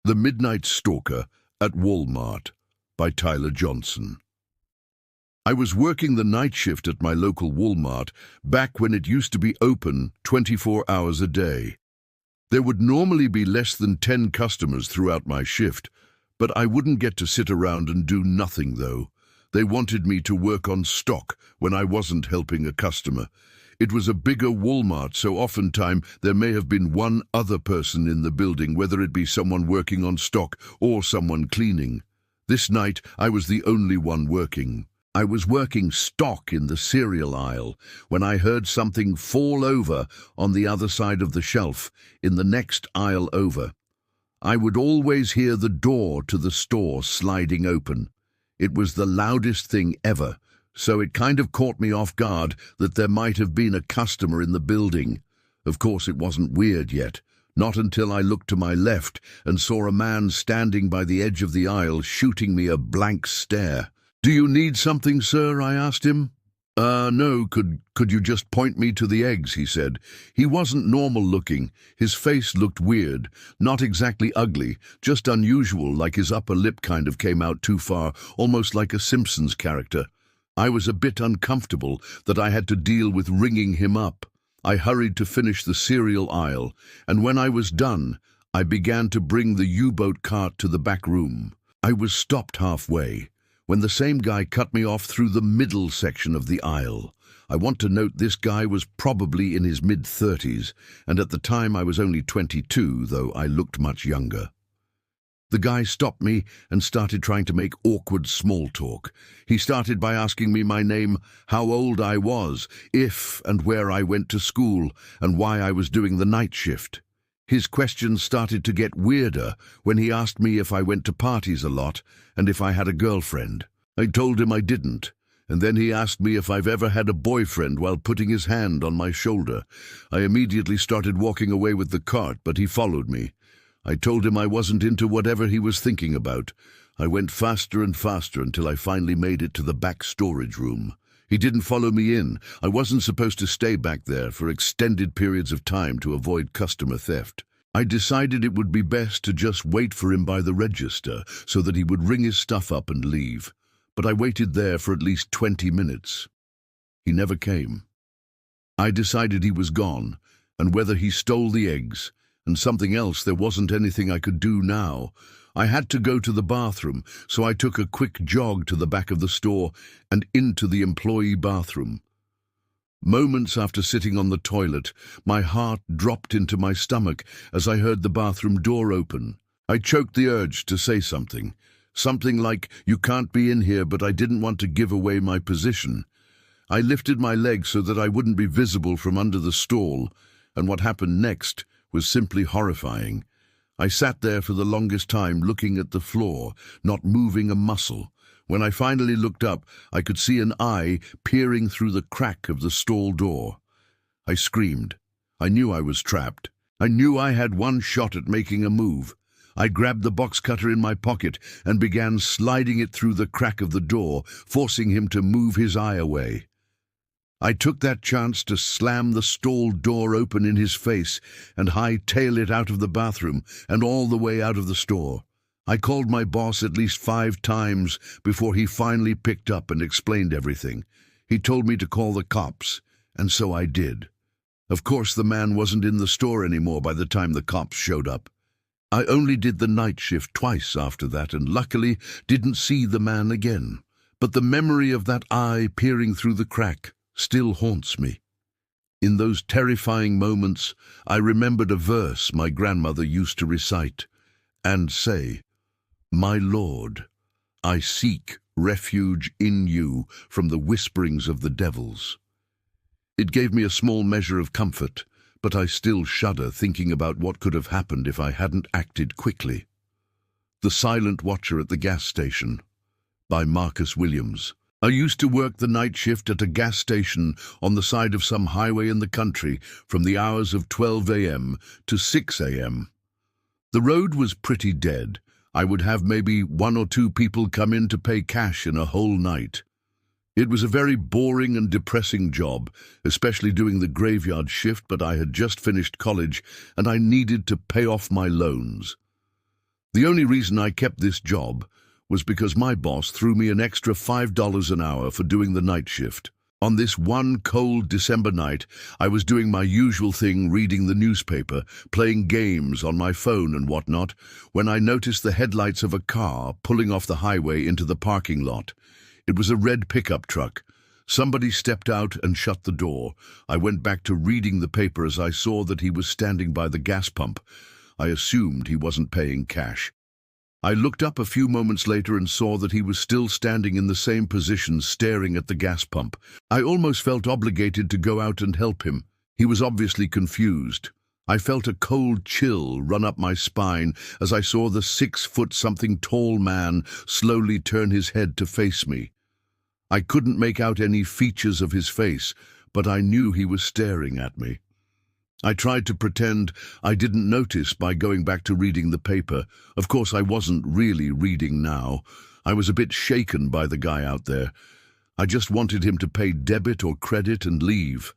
The Midnight Stalker at Walmart by Tyler Johnson. I was working the night shift at my local Walmart back when it used to be open 24 hours a day. There would normally be less than 10 customers throughout my shift, but I wouldn't get to sit around and do nothing though. They wanted me to work on stock when I wasn't helping a customer. It was a bigger Walmart, so oftentimes there may have been one other person in the building, whether it be someone working on stock or someone cleaning. This night, I was the only one working. I was working stock in the cereal aisle when I heard something fall over on the other side of the shelf, in the next aisle over. I would always hear the door to the store sliding open. It was the loudest thing ever, so it kind of caught me off guard that there might have been a customer in the building. Of course, it wasn't weird yet, not until I looked to my left and saw a man standing by the edge of the aisle shooting me a blank stare. "Do you need something, sir?" I asked him. No, could you just point me to the eggs?" he said. He wasn't normal looking. His face looked weird, not exactly ugly, just unusual, like his upper lip kind of came out too far, almost like a Simpsons character. I was a bit uncomfortable that I had to deal with ringing him up. I hurried to finish the cereal aisle, and when I was done, I began to bring the U-boat cart to the back room. I was stopped halfway when the same guy cut me off through the middle section of the aisle. I want to note this guy was probably in his mid-30s, and at the time I was only 22, though I looked much younger. The guy stopped me and started trying to make awkward small talk. He started by asking me my name, how old I was, if and where I went to school, and why I was doing the night shift. His questions started to get weirder when he asked me if I went to parties a lot and if I had a girlfriend. I told him I didn't, and then he asked me if I've ever had a boyfriend while putting his hand on my shoulder. I immediately started walking away with the cart, but he followed me. I told him I wasn't into whatever he was thinking about. I went faster and faster until I finally made it to the back storage room. He didn't follow me in. I wasn't supposed to stay back there for extended periods of time to avoid customer theft. I decided it would be best to just wait for him by the register so that he would ring his stuff up and leave. But I waited there for at least 20 minutes. He never came. I decided he was gone, and whether he stole the eggs and something else, there wasn't anything I could do now. I had to go to the bathroom, so I took a quick jog to the back of the store and into the employee bathroom. Moments after sitting on the toilet, my heart dropped into my stomach as I heard the bathroom door open. I choked the urge to say something like, "You can't be in here," but I didn't want to give away my position. I lifted my leg so that I wouldn't be visible from under the stall, and what happened next was simply horrifying. I sat there for the longest time looking at the floor, not moving a muscle. When I finally looked up, I could see an eye peering through the crack of the stall door. I screamed. I knew I was trapped. I knew I had one shot at making a move. I grabbed the box cutter in my pocket and began sliding it through the crack of the door, forcing him to move his eye away. I took that chance to slam the stall door open in his face and hightail it out of the bathroom and all the way out of the store. I called my boss at least 5 times before he finally picked up and explained everything. He told me to call the cops, and so I did. Of course, the man wasn't in the store anymore by the time the cops showed up. I only did the night shift twice after that and luckily didn't see the man again. But the memory of that eye peering through the crack still haunts me. In those terrifying moments, I remembered a verse my grandmother used to recite and say, "My Lord, I seek refuge in you from the whisperings of the devils." It gave me a small measure of comfort, but I still shudder thinking about what could have happened if I hadn't acted quickly. The Silent Watcher at the Gas Station by Marcus Williams. I used to work the night shift at a gas station on the side of some highway in the country from the hours of 12 a.m. to 6 a.m. The road was pretty dead. I would have maybe 1 or 2 people come in to pay cash in a whole night. It was a very boring and depressing job, especially doing the graveyard shift, but I had just finished college and I needed to pay off my loans. The The only reason I kept this job was because my boss threw me an extra $5 an hour for doing the night shift. On this one cold December night, I was doing my usual thing, reading the newspaper, playing games on my phone and whatnot, when I noticed the headlights of a car pulling off the highway into the parking lot. It was a red pickup truck. Somebody stepped out and shut the door. I went back to reading the paper as I saw that he was standing by the gas pump. I assumed he wasn't paying cash. I looked up a few moments later and saw that he was still standing in the same position, staring at the gas pump. I almost felt obligated to go out and help him. He was obviously confused. I felt a cold chill run up my spine as I saw the 6-foot-something tall man slowly turn his head to face me. I couldn't make out any features of his face, but I knew he was staring at me. I tried to pretend I didn't notice by going back to reading the paper. Of course, I wasn't really reading now. I was a bit shaken by the guy out there. I just wanted him to pay debit or credit and leave.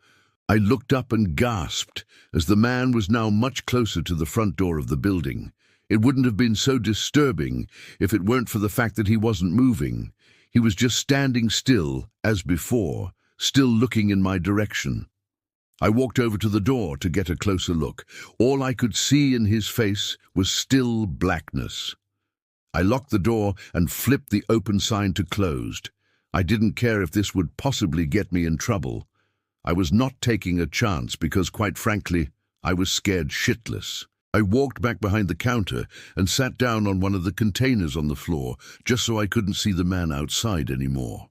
I looked up and gasped as the man was now much closer to the front door of the building. It wouldn't have been so disturbing if it weren't for the fact that he wasn't moving. He was just standing still, as before, still looking in my direction. I walked over to the door to get a closer look. All I could see in his face was still blackness. I locked the door and flipped the open sign to closed. I didn't care if this would possibly get me in trouble. I was not taking a chance because, quite frankly, I was scared shitless. I walked back behind the counter and sat down on one of the containers on the floor, just so I couldn't see the man outside anymore.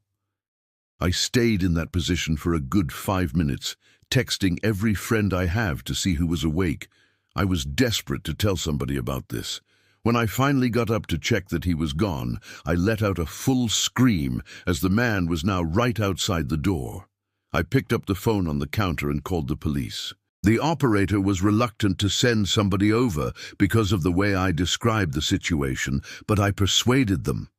I stayed in that position for a good 5 minutes, texting every friend I have to see who was awake. I was desperate to tell somebody about this. When I finally got up to check that he was gone, I let out a full scream as the man was now right outside the door. I picked up the phone on the counter and called the police. The operator was reluctant to send somebody over because of the way I described the situation, but I persuaded them.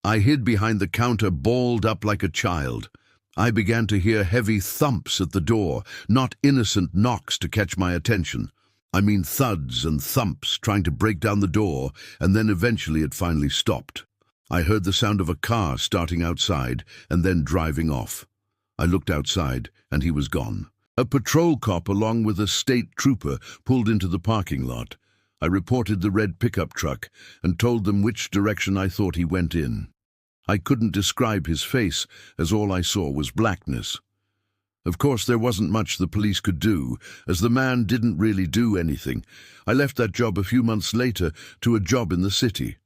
I hid behind the counter, balled up like a child. I began to hear heavy thumps at the door, not innocent knocks to catch my attention. I mean thuds and thumps trying to break down the door, and then eventually it finally stopped. I heard the sound of a car starting outside and then driving off. I looked outside and he was gone. A patrol cop along with a state trooper pulled into the parking lot. I reported the red pickup truck and told them which direction I thought he went in. I couldn't describe his face, as all I saw was blackness. Of course, there wasn't much the police could do, as the man didn't really do anything. I left that job a few months later to a job in the city.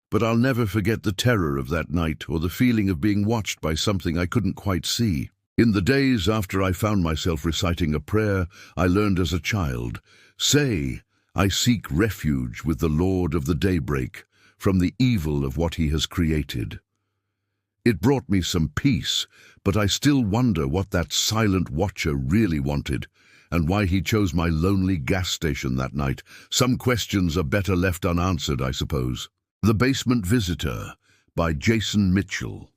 But I'll never forget the terror of that night or the feeling of being watched by something I couldn't quite see. In the days after I found myself reciting a prayer I learned as a child, "Say, I seek refuge with the Lord of the daybreak from the evil of what he has created." It brought me some peace, but I still wonder what that silent watcher really wanted, and why he chose my lonely gas station that night. Some questions are better left unanswered, I suppose. The Basement Visitor by Jason Mitchell.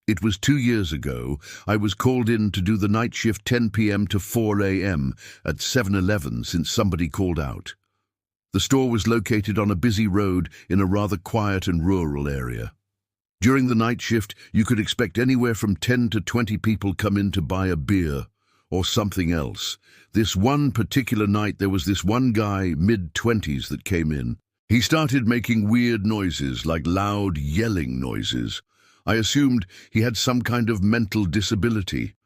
It was 2 years ago. I was called in to do the night shift 10 p.m. to 4 a.m. at 7-Eleven since somebody called out. The store was located on a busy road in a rather quiet and rural area. During the night shift, you could expect anywhere from 10 to 20 people come in to buy a beer or something else. This one particular night, there was this one guy, mid-20s, that came in. He started making weird noises, like loud yelling noises. I assumed he had some kind of mental disability.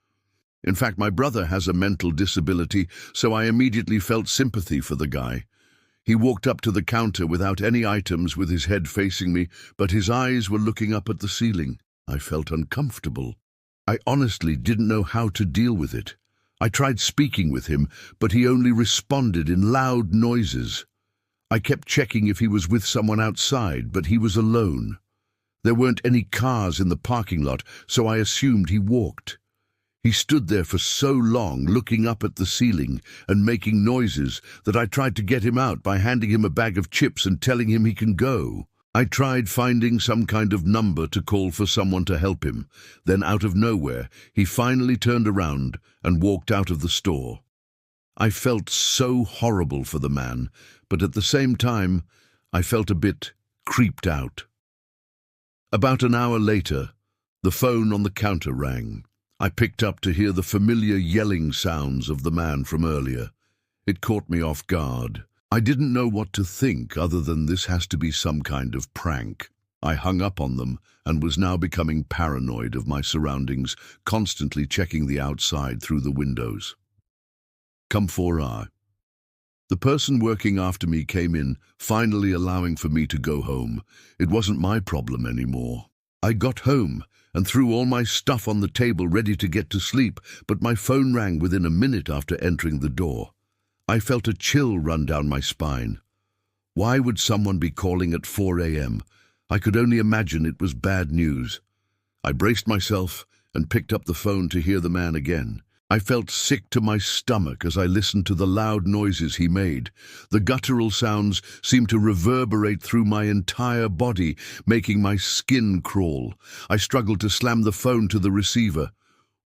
In fact, my brother has a mental disability, so I immediately felt sympathy for the guy. He walked up to the counter without any items, with his head facing me, but his eyes were looking up at the ceiling. I felt uncomfortable. I honestly didn't know how to deal with it. I tried speaking with him, but he only responded in loud noises. I kept checking if he was with someone outside, but he was alone. There weren't any cars in the parking lot, so I assumed he walked. He stood there for so long, looking up at the ceiling and making noises, that I tried to get him out by handing him a bag of chips and telling him he can go. I tried finding some kind of number to call for someone to help him. Then, out of nowhere, he finally turned around and walked out of the store. I felt so horrible for the man, but at the same time, I felt a bit creeped out. About an hour later, the phone on the counter rang. I picked up to hear the familiar yelling sounds of the man from earlier. It caught me off guard. I didn't know what to think other than this has to be some kind of prank. I hung up on them and was now becoming paranoid of my surroundings, constantly checking the outside through the windows. Come 4 hours. The person working after me came in, finally allowing for me to go home. It wasn't my problem anymore. I got home and threw all my stuff on the table ready to get to sleep, but my phone rang within a minute after entering the door. I felt a chill run down my spine. Why would someone be calling at 4 a.m.? I could only imagine it was bad news. I braced myself and picked up the phone to hear the man again. I felt sick to my stomach as I listened to the loud noises he made. The guttural sounds seemed to reverberate through my entire body, making my skin crawl. I struggled to slam the phone to the receiver.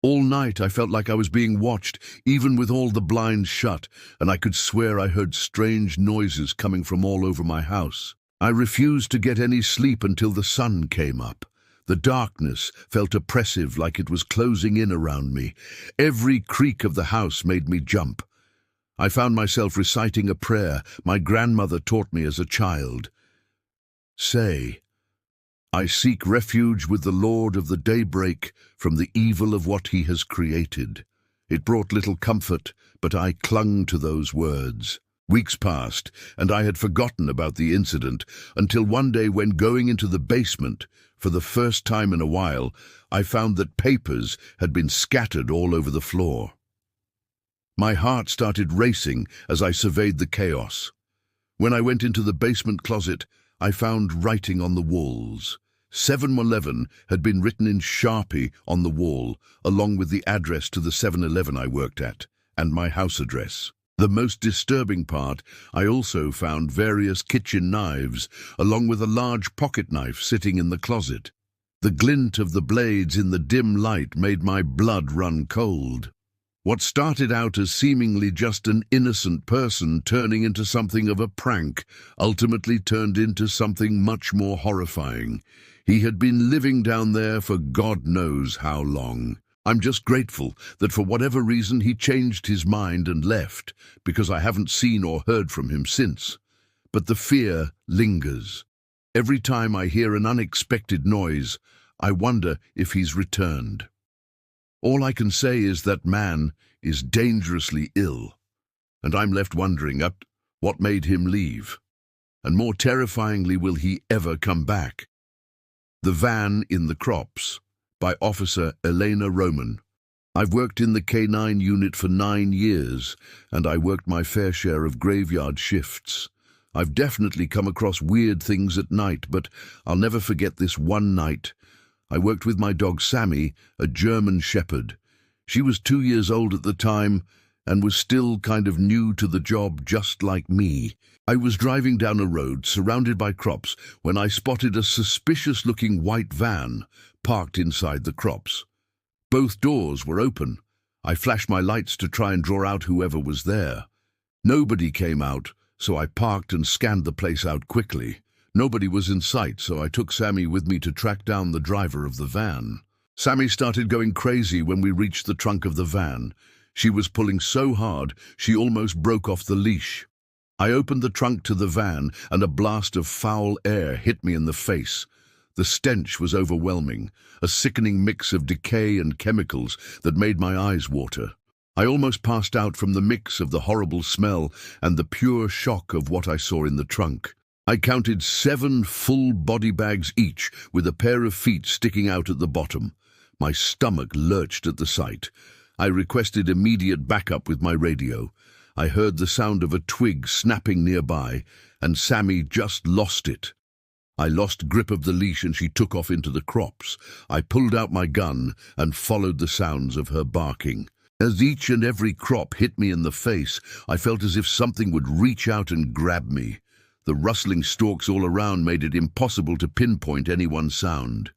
All night I felt like I was being watched, even with all the blinds shut, and I could swear I heard strange noises coming from all over my house. I refused to get any sleep until the sun came up. The darkness felt oppressive, like it was closing in around me. Every creak of the house made me jump. I found myself reciting a prayer my grandmother taught me as a child. Say, I seek refuge with the Lord of the daybreak from the evil of what he has created. It brought little comfort, but I clung to those words. Weeks passed, and I had forgotten about the incident until one day when going into the basement, for the first time in a while, I found that papers had been scattered all over the floor. My heart started racing as I surveyed the chaos. When I went into the basement closet, I found writing on the walls. 7-Eleven had been written in Sharpie on the wall, along with the address to the 7-Eleven I worked at, and my house address. The most disturbing part, I also found various kitchen knives, along with a large pocket knife sitting in the closet. The glint of the blades in the dim light made my blood run cold. What started out as seemingly just an innocent person turning into something of a prank ultimately turned into something much more horrifying. He had been living down there for God knows how long. I'm just grateful that for whatever reason he changed his mind and left, because I haven't seen or heard from him since. But the fear lingers. Every time I hear an unexpected noise, I wonder if he's returned. All I can say is that man is dangerously ill, and I'm left wondering what made him leave. And more terrifyingly, will he ever come back? The Van in the Crops, by Officer Elena Roman. I've worked in the K9 unit for 9 years, and I worked my fair share of graveyard shifts. I've definitely come across weird things at night, but I'll never forget this one night. I worked with my dog Sammy, a German Shepherd. She was 2 years old at the time and was still kind of new to the job, just like me. I was driving down a road surrounded by crops when I spotted a suspicious-looking white van parked inside the crops. Both doors were open. I flashed my lights to try and draw out whoever was there. Nobody came out, so I parked and scanned the place out quickly. Nobody was in sight, so I took Sammy with me to track down the driver of the van. Sammy started going crazy when we reached the trunk of the van. She was pulling so hard, she almost broke off the leash. I opened the trunk to the van, and a blast of foul air hit me in the face. The stench was overwhelming, a sickening mix of decay and chemicals that made my eyes water. I almost passed out from the mix of the horrible smell and the pure shock of what I saw in the trunk. I counted 7 full body bags each, with a pair of feet sticking out at the bottom. My stomach lurched at the sight. I requested immediate backup with my radio. I heard the sound of a twig snapping nearby, and Sammy just lost it. I lost grip of the leash and she took off into the crops. I pulled out my gun and followed the sounds of her barking. As each and every crop hit me in the face, I felt as if something would reach out and grab me. The rustling stalks all around made it impossible to pinpoint any one sound.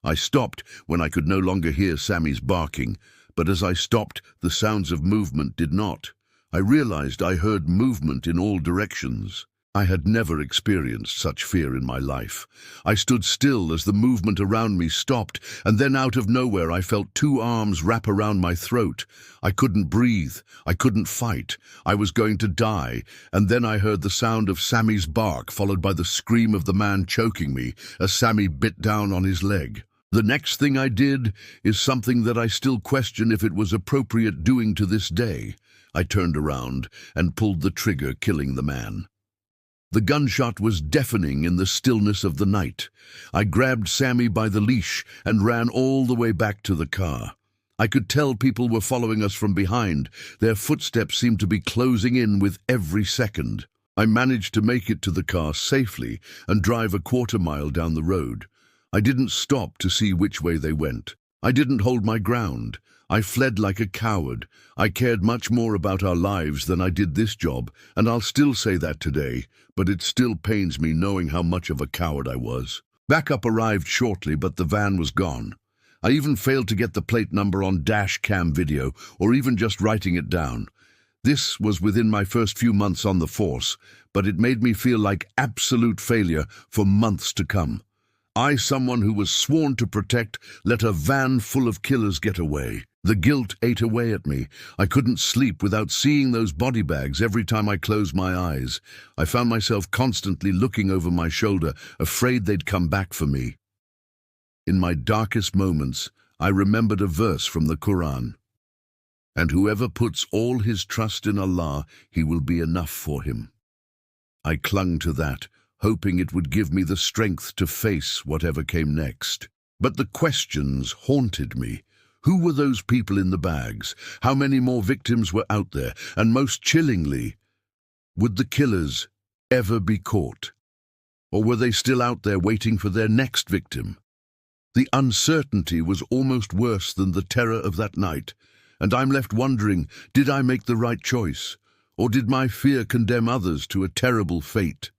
I stopped when I could no longer hear Sammy's barking, but as I stopped, the sounds of movement did not. I realized I heard movement in all directions. I had never experienced such fear in my life. I stood still as the movement around me stopped, and then out of nowhere I felt two arms wrap around my throat. I couldn't breathe. I couldn't fight. I was going to die, and then I heard the sound of Sammy's bark, followed by the scream of the man choking me as Sammy bit down on his leg. The next thing I did is something that I still question if it was appropriate doing to this day. I turned around and pulled the trigger, killing the man. The gunshot was deafening in the stillness of the night. I grabbed Sammy by the leash and ran all the way back to the car. I could tell people were following us from behind. Their footsteps seemed to be closing in with every second. I managed to make it to the car safely and drive a quarter-mile down the road. I didn't stop to see which way they went. I didn't hold my ground. I fled like a coward. I cared much more about our lives than I did this job, and I'll still say that today, but it still pains me knowing how much of a coward I was. Backup arrived shortly, but the van was gone. I even failed to get the plate number on dash cam video, or even just writing it down. This was within my first few months on the force, but it made me feel like absolute failure for months to come. I, someone who was sworn to protect, let a van full of killers get away. The guilt ate away at me. I couldn't sleep without seeing those body bags every time I closed my eyes. I found myself constantly looking over my shoulder, afraid they'd come back for me. In my darkest moments, I remembered a verse from the Quran. And whoever puts all his trust in Allah, he will be enough for him. I clung to that, hoping it would give me the strength to face whatever came next. But the questions haunted me. Who were those people in the bags? How many more victims were out there? And most chillingly, would the killers ever be caught? Or were they still out there waiting for their next victim? The uncertainty was almost worse than the terror of that night, and I'm left wondering, did I make the right choice? Or did my fear condemn others to a terrible fate?